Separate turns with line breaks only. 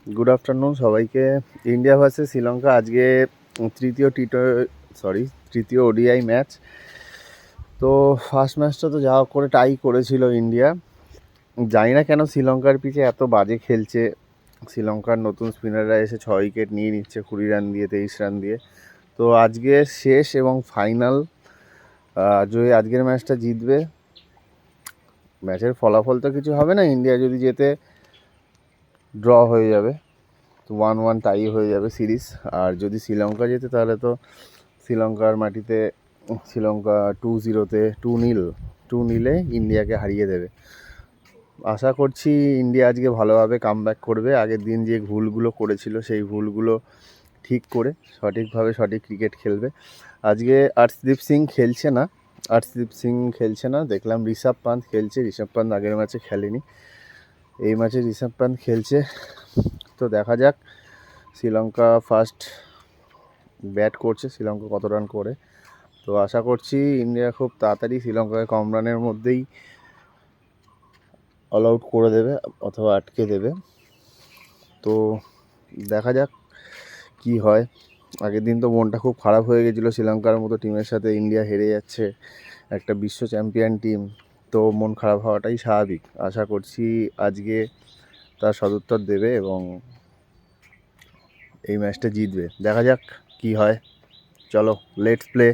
Good afternoon সবাইকে। India versus Sri Lanka আজকে তৃতীয় ওডিআই ম্যাচ। তো ফার্স্ট ম্যাচটা তো যা করে টাই করেছিল ইন্ডিয়া। জানি না কেন শ্রীলঙ্কার পিচে এত বাজে খেলছে। শ্রীলঙ্কার নতুন স্পিনাররা এসে 6 উইকেট নিয়ে নিচ্ছে 20 রান দিয়ে 23 রান দিয়ে। তো আজকে শেষ এবং ফাইনাল, যদি আজকের ম্যাচটা জিতবে, ম্যাচের ফলাফল তো কিছু হবে না, ইন্ডিয়া যদি জেতে ড্র হয়ে যাবে, 1-1 টাই হয়ে যাবে সিরিজ। আর যদি শ্রীলঙ্কা জেতে তাহলে তো শ্রীলঙ্কার মাটিতে শ্রীলঙ্কা 2-0-তে 2-0 ইন্ডিয়াকে হারিয়ে দেবে। আশা করছি ইন্ডিয়া আজকে ভালোভাবে কামব্যাক করবে, আগের দিন যে ভুলগুলো করেছিল সেই ভুলগুলো ঠিক করে সঠিকভাবে সঠিক ক্রিকেট খেলবে। আজকে আর্শদীপ সিং খেলছে না, দেখলাম ঋষভ পান্ত খেলছে। ঋষভ পান্ত আগের ম্যাচে খেলেনি, এই ম্যাচে ঋষভ পান্ত খেলছে। তো দেখা যাক, শ্রীলঙ্কা ফার্স্ট ব্যাট করছে, শ্রীলঙ্কা কত রান করে। তো আশা করছি ইন্ডিয়া খুব তাড়াতাড়ি শ্রীলঙ্কাকে কম রানের মধ্যেই অল আউট করে দেবে অথবা আটকে দেবে। তো দেখা যাক কি হয়। আগের দিন তো মনটা খুব খারাপ হয়ে গেছিলো, শ্রীলঙ্কার মতো টিমের সাথে ইন্ডিয়া হেরে যাচ্ছে, একটা বিশ্ব চ্যাম্পিয়ন টিম। তো মন খারাপ হওয়াটাই স্বাভাবিক। আশা করছি আজকে তার সদুত্তর দেবে এবং এই ম্যাচটা জিতবে। দেখা যাক কি হয়। চলো, লেটস প্লে।